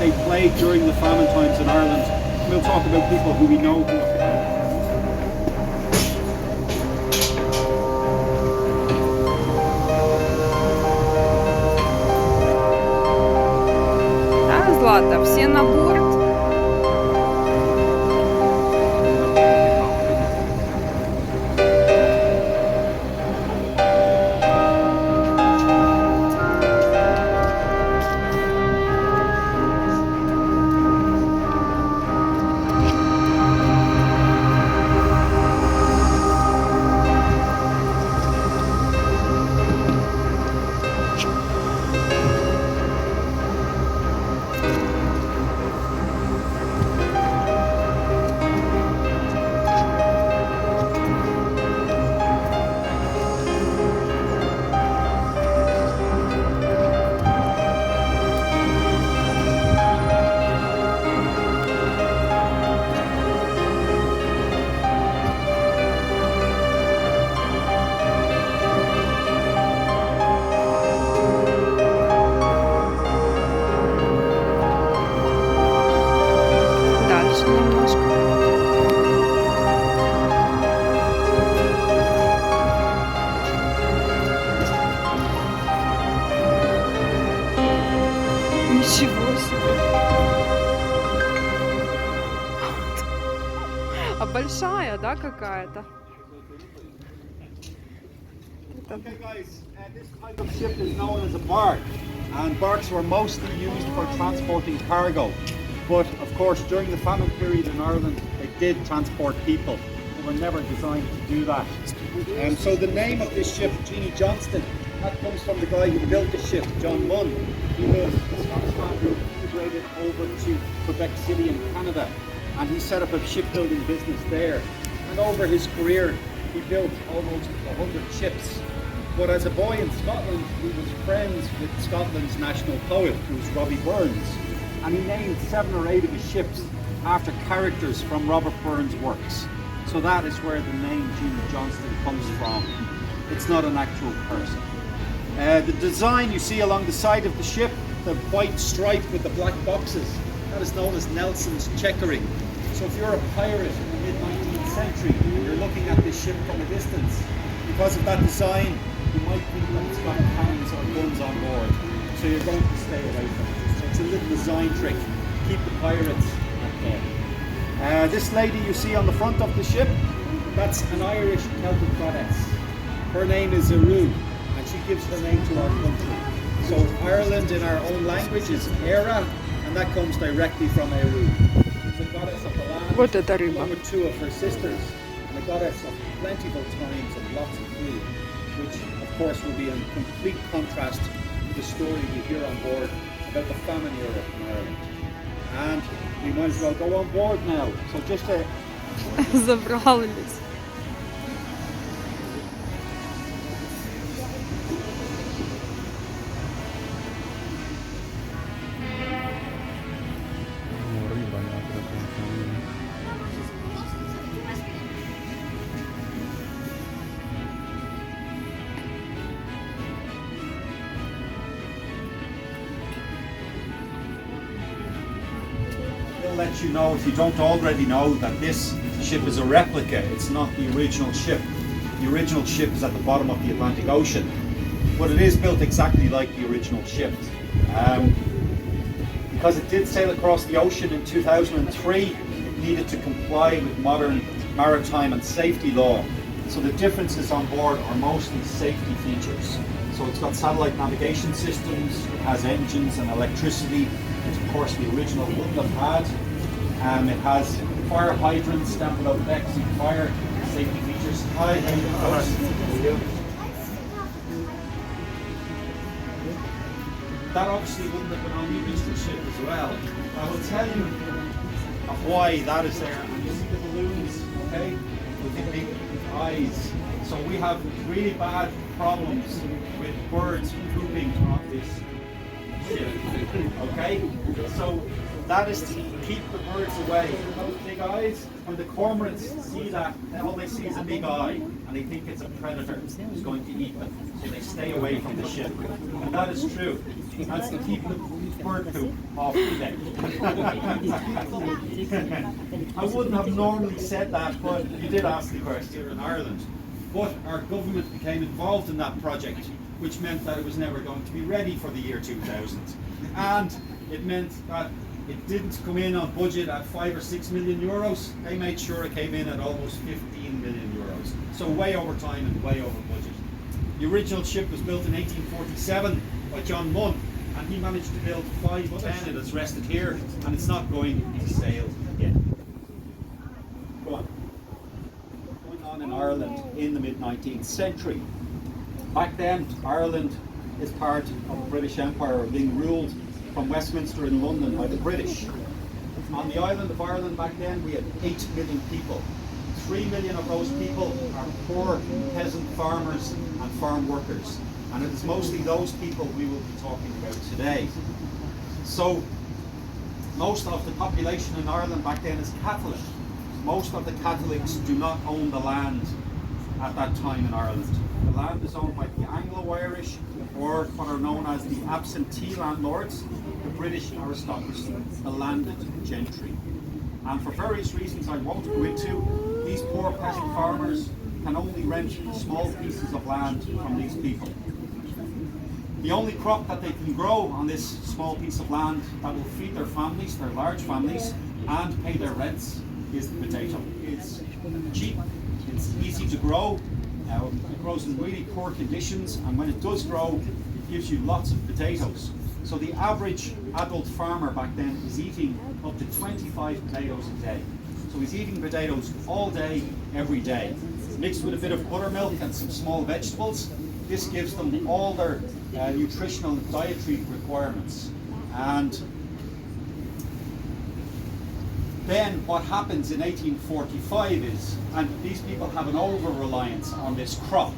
they played during the famine times in Ireland. We'll talk about people who we know who Да, Злата, все на борт. Дальше немножко. Ничего себе. А большая, да, какая-то? Okay guys, this type of ship is known as a bark, and barks were mostly used for transporting cargo. But of course during the famine period in Ireland they did transport people. They were never designed to do that. So the name of this ship, Jeanie Johnston, that comes from the guy who built the ship, John Munn. He was a Scottish man who immigrated over to Quebec City in Canada, and he set up a shipbuilding business there. And over his career he built almost 100 ships. But as a boy in Scotland, he was friends with Scotland's national poet, who was Robbie Burns. And he named 7 or 8 of his ships after characters from Robert Burns' works. So that is where the name Jeanie Johnston comes from. It's not an actual person. The design you see along the side of the ship, the white stripe with the black boxes, that is known as Nelson's checkering. So if you're a pirate in the mid-19th century and you're looking at this ship from a distance, because of that design, you might think that it's got cannons or guns on board. So you're going to stay away from it. So it's a little design trick to keep the pirates at bay. This lady you see on the front of the ship, that's an Irish Celtic goddess. Her name is Eru, and she gives her name to our country. So Ireland in our own language is Era, and that comes directly from Eru. She's a goddess of the land, Вот это рыба. along with 2 of her sisters, and a goddess of plentiful times and lots of food, which of course will be in complete contrast to the story we hear on board about the famine era in Ireland. And we might as well go on board now. So just to Забрались. I'll let you know, if you don't already know, that this ship is a replica. It's not the original ship. The original ship is at the bottom of the Atlantic Ocean, but it is built exactly like the original ship. Because it did sail across the ocean in 2003, it needed to comply with modern maritime and safety law. So the differences on board are mostly safety features. So it's got satellite navigation systems, it has engines and electricity, which of course the original wouldn't have had. It has fire hydrants down below deck, so fire safety features. Hi, how are you? That obviously wouldn't have been on the original ship as well. I will tell you of why that is there. And you see the balloons, okay, with the big eyes. So we have really bad problems with birds pooping on this ship. Okay? So that is to keep the birds away. Those big eyes, when the cormorants see that, all they see is a big eye, and they think it's a predator who's going to eat them. So they stay away from the ship. And that is true. That's to keep the bird poop off the deck. I wouldn't have normally said that, but you did ask the question in Ireland. But our government became involved in that project, which meant that it was never going to be ready for the year 2000. And it meant that it didn't come in on budget at 5 or 6 million euros. They made sure it came in at almost 15 million euros. So way over time and way over budget. The original ship was built in 1847 by John Munn, and he managed to build 5 or 10. It has rested here, and it's not going to sail again. Go on. Going on in Ireland in the mid-19th century. Back then, Ireland is part of the British Empire, being ruled from Westminster in London by the British. On the island of Ireland back then, we had 8 million people. 3 million of those people are poor peasant farmers and farm workers. And it is mostly those people we will be talking about today. So, most of the population in Ireland back then is Catholic. Most of the Catholics do not own the land at that time in Ireland. The land is owned by the Anglo-Irish, or what are known as the absentee landlords, the British aristocracy, the landed gentry. And for various reasons I won't go into, these poor peasant farmers can only rent small pieces of land from these people. The only crop that they can grow on this small piece of land that will feed their families, their large families, and pay their rents is the potato. It's cheap, it's easy to grow, it grows in really poor conditions, and when it does grow, it gives you lots of potatoes. So the average adult farmer back then is eating up to 25 potatoes a day. So he's eating potatoes all day, every day, mixed with a bit of buttermilk and some small vegetables. This gives them all their nutritional and dietary requirements. And then what happens in 1845 is, and these people have an over-reliance on this crop.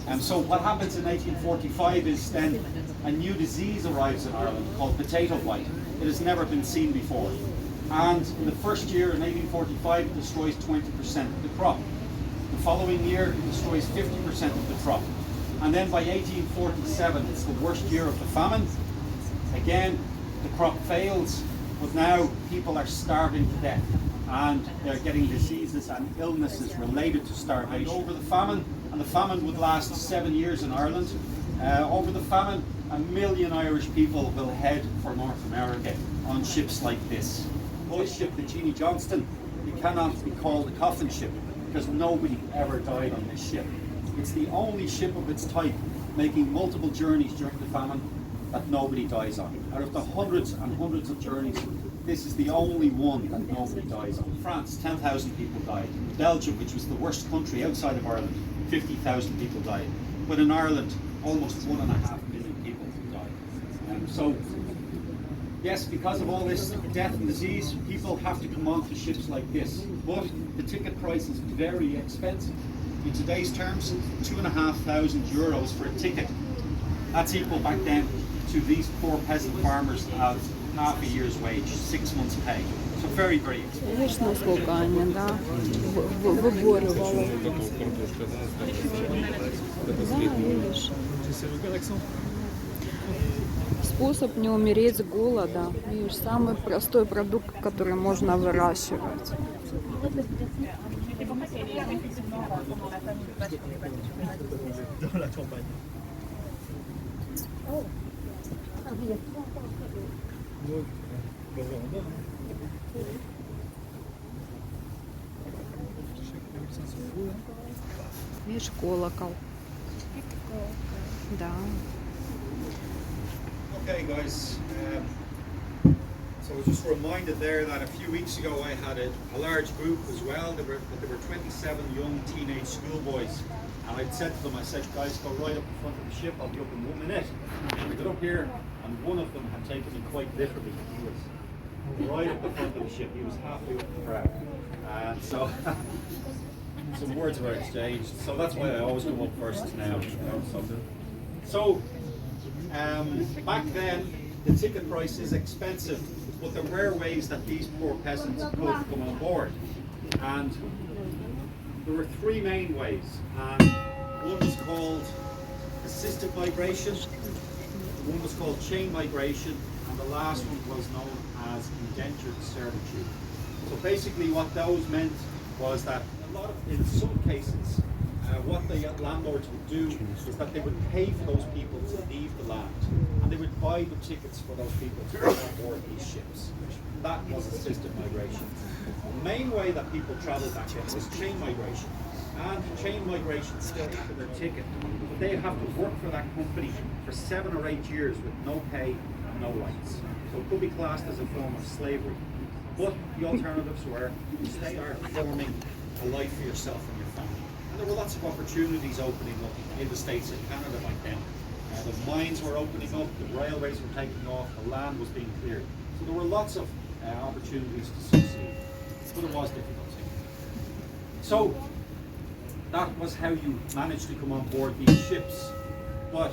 And so what happens in 1845 is then a new disease arrives in Ireland called potato blight. It has never been seen before. And in the first year, in 1845, it destroys 20% of the crop. The following year, it destroys 50% of the crop. And then by 1847, it's the worst year of the famine. Again, the crop fails, but now people are starving to death, and they're getting diseases and illnesses related to starvation. Over the famine, and the famine would last 7 years in Ireland. Over the famine, 1 million Irish people will head for North America on ships like this. This ship, the Jeanie Johnston, it cannot be called a coffin ship because nobody ever died on this ship. It's the only ship of its type making multiple journeys during the famine that nobody dies on. Out of the hundreds and hundreds of journeys, this is the only one that nobody dies on. France, 10,000 people died. Belgium, which was the worst country outside of Ireland, 50,000 people died. But in Ireland, almost 1.5 million people died. So, yes, because of all this death and disease, people have to come onto ships like this. But the ticket price is very expensive. In today's terms, €2,500 for a ticket. That's equal back then to these poor peasant farmers as half a year's wage, 6 months' pay. So very, very expensive. Видишь, насколько они, да, выгоривало. Да, видишь. Способ не умереть с голода. Видишь, самый простой продукт, который можно выращивать. Видишь, колокол. Да. Okay, guys. So I was just reminded there that a few weeks ago I had a large group as well. There were 27 young teenage schoolboys, and I'd said to them, I said, guys, go right up in front of the ship. I'll be up in 1 minute. And we got up here, and one of them had taken me quite literally. He was right up the front of the ship. He was halfway up the prow, and so some words were exchanged. So that's why I always come up first now. So back then, the ticket price is expensive, but there were ways that these poor peasants could come on board. And there were three main ways. And one was called assisted migration, one was called chain migration, and the last one was known as indentured servitude. So basically what those meant was that in some cases, what the landlords would do is that they would pay for those people to leave the land, and they would buy the tickets for those people to come on board these ships. That was assisted migration. The main way that people travelled back then was chain migration. And chain migration still have their ticket, but they have to work for that company for 7 or 8 years with no pay and no rights. So it could be classed as a form of slavery. But the alternatives were you start forming a life for yourself and your family. And there were lots of opportunities opening up in the States and Canada back then. The mines were opening up, the railways were taking off, the land was being cleared. So there were lots of opportunities to succeed, but it was difficult. So that was how you managed to come on board these ships. But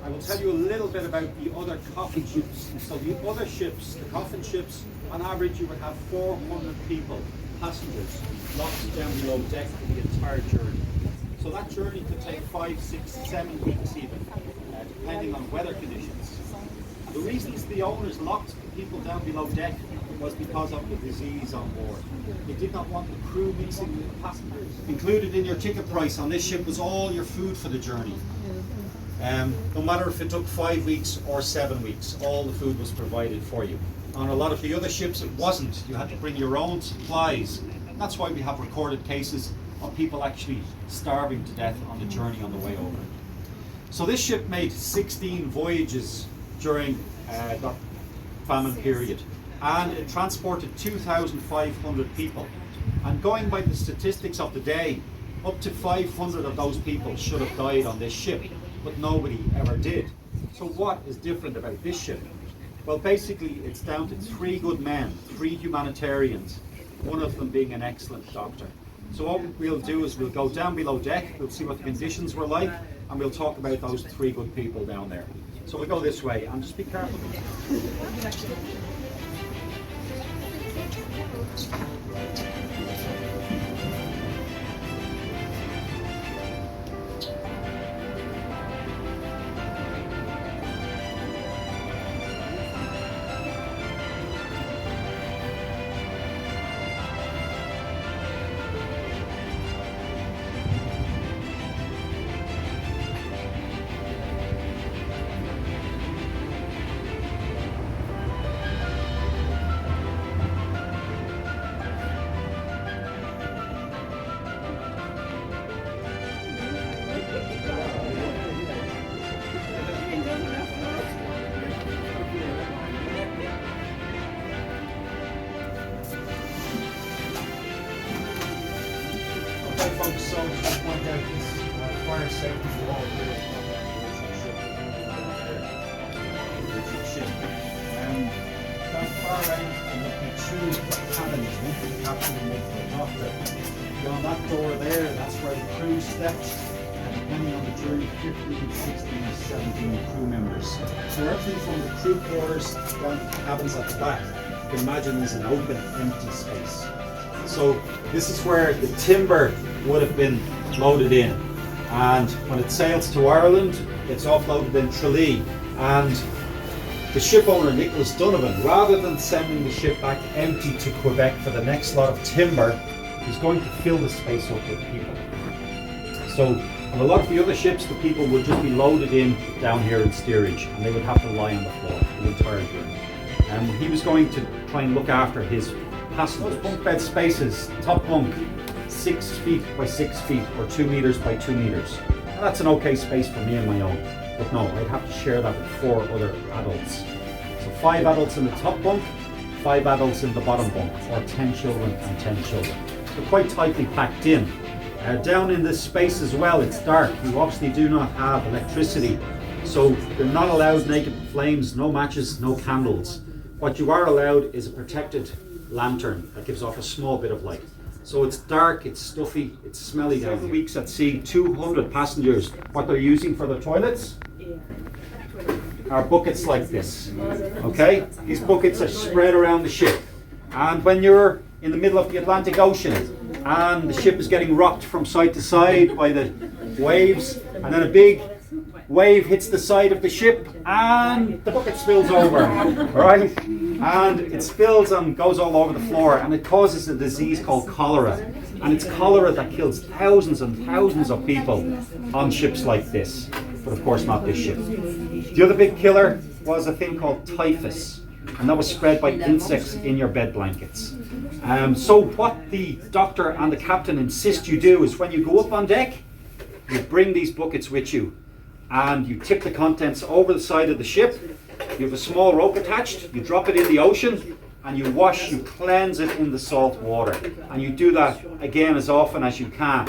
I will tell you a little bit about the other coffin ships. So the other ships, the coffin ships, on average you would have 400 people, passengers, locked down below deck for the entire journey. So that journey could take 5, 6, 7 weeks even, depending on weather conditions. And the reasons the owners locked the people down below deck was because of the disease on board. They did not want the crew mixing with the passengers. Included in your ticket price on this ship was all your food for the journey. No matter if it took 5 weeks or 7 weeks, all the food was provided for you. On a lot of the other ships it wasn't. You had to bring your own supplies. That's why we have recorded cases of people actually starving to death on the journey on the way over. So this ship made 16 voyages during that famine period, and it transported 2,500 people. And going by the statistics of the day, up to 500 of those people should have died on this ship, but nobody ever did. So what is different about this ship? Well, basically it's down to 3 good men, 3 humanitarians, one of them being an excellent doctor. So what we'll do is we'll go down below deck, we'll see what the conditions were like, and we'll talk about those 3 good people down there. So we'll go this way, and just be careful. Folks, so just to point out this fire safety wall here on the ship. That far end can look at 2 cabins, one for the captain and one for the doctor. Beyond that door there, that's where the crew slept, and depending on the journey, 15, 16, 17 crew members. So everything from the crew quarters down to the cabins at the back, you can imagine is an open, empty space. So this is where the timber would have been loaded in, and when it sails to Ireland it's offloaded in Tralee, and the ship owner Nicholas Donovan, rather than sending the ship back empty to Quebec for the next lot of timber, is going to fill the space up with people. So on a lot of the other ships the people would just be loaded in down here in steerage, and they would have to lie on the floor the entire journey. And he was going to try and look after his passengers. Those bunk bed spaces, top bunk 6 feet by 6 feet or 2 meters by 2 meters. And that's an okay space for me and my own, but no, I'd have to share that with 4 other adults. So 5 adults in the top bunk, 5 adults in the bottom bunk, or 10 children and 10 children. So quite tightly packed in. Down in this space as well, it's dark. You obviously do not have electricity, so you're not allowed naked flames, no matches, no candles. What you are allowed is a protected lantern that gives off a small bit of light. So it's dark, it's stuffy, it's smelly down. 7 weeks at sea, 200 passengers. What they're using for the toilets? are buckets like this. Okay? These buckets are spread around the ship. And when you're in the middle of the Atlantic Ocean and the ship is getting rocked from side to side by the waves, and then a big wave hits the side of the ship and the bucket spills over, right? And it spills and goes all over the floor, and it causes a disease called cholera. And it's cholera that kills thousands and thousands of people on ships like this, but of course not this ship. The other big killer was a thing called typhus, and that was spread by insects in your bed blankets. So what the doctor and the captain insist you do is when you go up on deck, you bring these buckets with you, and you tip the contents over the side of the ship. You have a small rope attached, you drop it in the ocean, and you wash, you cleanse it in the salt water. And you do that again as often as you can.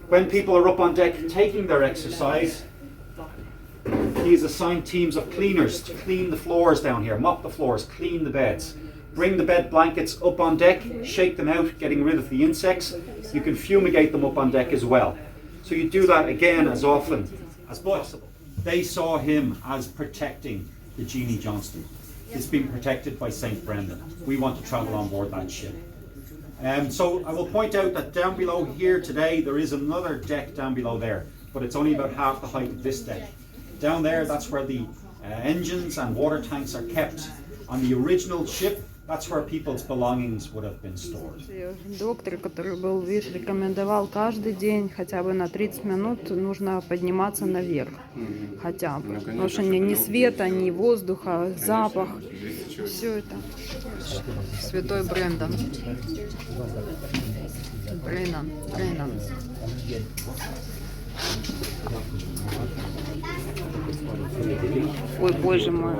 When people are up on deck taking their exercise, he's assigned teams of cleaners to clean the floors down here, mop the floors, clean the beds. Bring the bed blankets up on deck, shake them out, getting rid of the insects. You can fumigate them up on deck as well. So you do that again as often as possible. They saw him as protecting the Jeanie Johnston. It's been protected by St. Brendan. We want to travel on board that ship. So I will point out that down below here today, there is another deck down below there, but it's only about half the height of this deck. Down there, that's where the engines and water tanks are kept. On the original ship, that's where people's belongings would have been stored. Доктор, который был, видишь, рекомендовал каждый день хотя бы на 30 минут нужно подниматься наверх. Хотя бы. Потому что ни света, ни воздуха, запах. Все это. Святой Брендан. Бреннан. Ой, боже мой.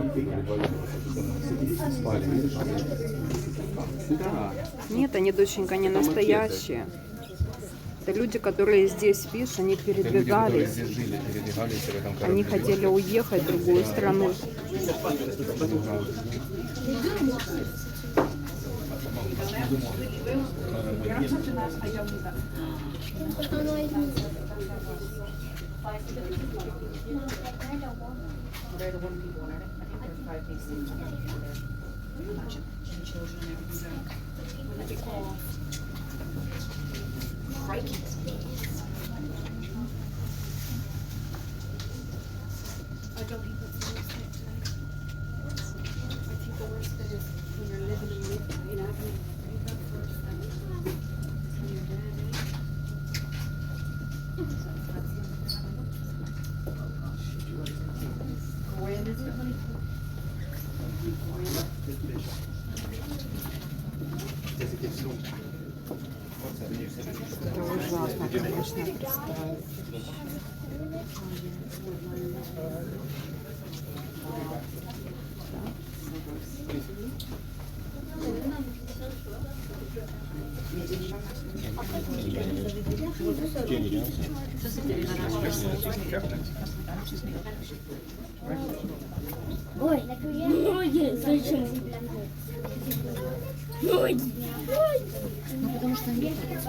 Нет, они, доченька, не настоящие. Это люди, которые здесь, видишь, они передвигались. Они хотели уехать в другую страну. Это ужасно, конечно, представить. Ой, ой, зачем? Ой, ну потому что наверное.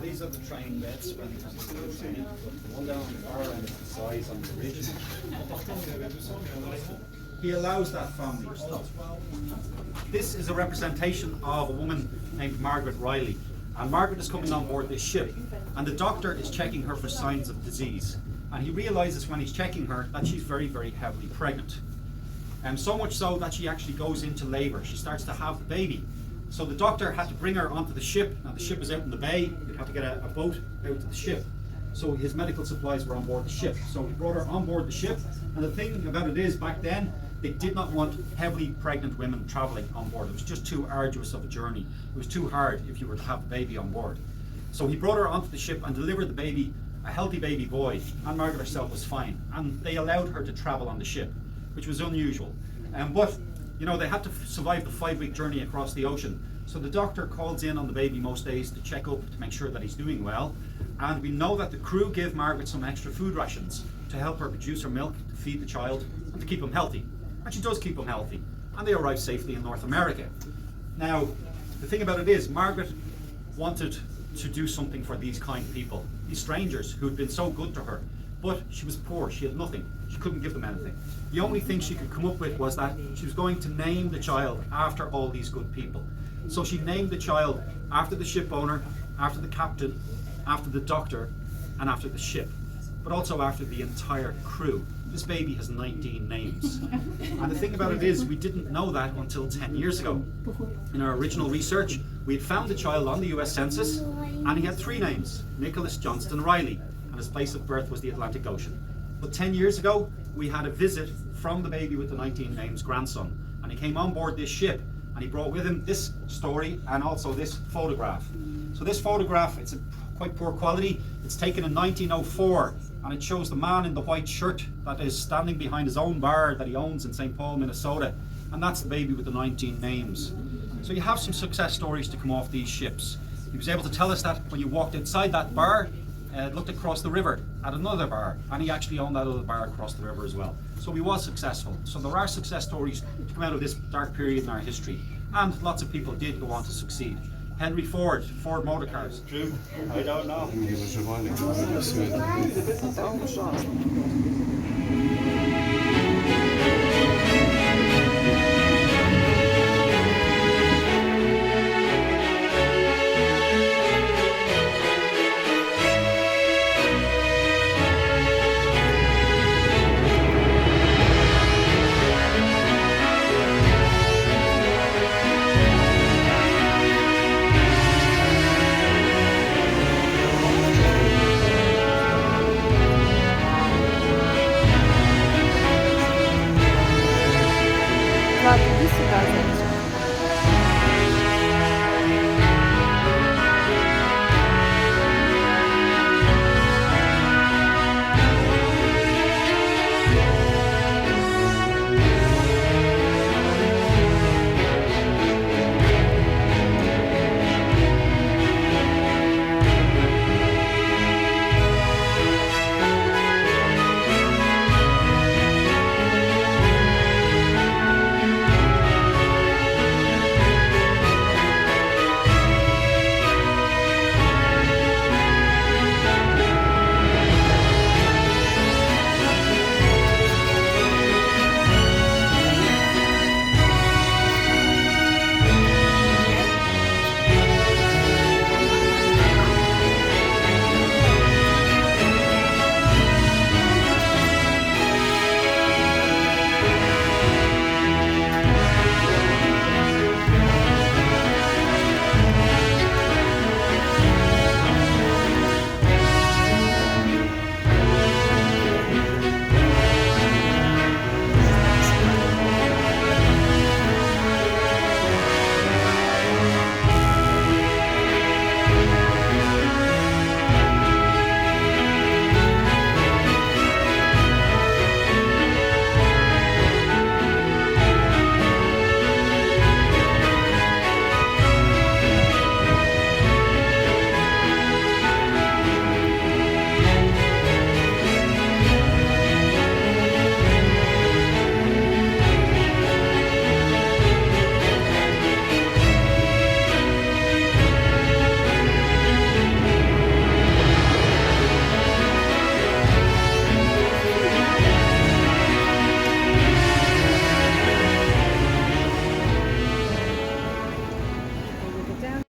These are the train beds when it's training. One down the far end is the size on the ridge. He allows that family to stop. This is a representation of a woman named Margaret Riley. And Margaret is coming on board this ship. And the doctor is checking her for signs of disease. And he realizes when he's checking her that she's very, very heavily pregnant. And so much so that she actually goes into labor. She starts to have the baby. So the doctor had to bring her onto the ship. Now the ship is out in the bay. He'd have to get a boat out to the ship. So his medical supplies were on board the ship. So he brought her on board the ship. And the thing about it is, back then, they did not want heavily pregnant women traveling on board. It was just too arduous of a journey. It was too hard if you were to have a baby on board. So he brought her onto the ship and delivered the baby, a healthy baby boy, and Margaret herself was fine. And they allowed her to travel on the ship, which was unusual. But, you know, they had to survive the 5-week journey across the ocean. So the doctor calls in on the baby most days to check up to make sure that he's doing well. And we know that the crew give Margaret some extra food rations to help her produce her milk, to feed the child, and to keep him healthy. And she does keep him healthy. And they arrive safely in North America. Now, the thing about it is, Margaret wanted to do something for these kind people, these strangers who had been so good to her. But she was poor, she had nothing, she couldn't give them anything. The only thing she could come up with was that she was going to name the child after all these good people. So she named the child after the ship owner, after the captain, after the doctor, and after the ship, but also after the entire crew. This baby has 19 names. And the thing about it is, we didn't know that until 10 years ago. In our original research, we had found the child on the US Census, and he had 3 names, Nicholas Johnston Riley, and his place of birth was the Atlantic Ocean. But 10 years ago, we had a visit from the baby with the 19 names grandson, and he came on board this ship, and he brought with him this story and also this photograph. So this photograph, it's a quite poor quality. It's taken in 1904, and it shows the man in the white shirt that is standing behind his own bar that he owns in St. Paul, Minnesota, and that's the baby with the 19 names. So you have some success stories to come off these ships. He was able to tell us that when you walked inside that bar, looked across the river at another bar, and he actually owned that other bar across the river as well. So he was successful. So there are success stories to come out of this dark period in our history, and lots of people did go on to succeed. Henry Ford, Ford Motor Cars. True? I don't know. Это ужасно.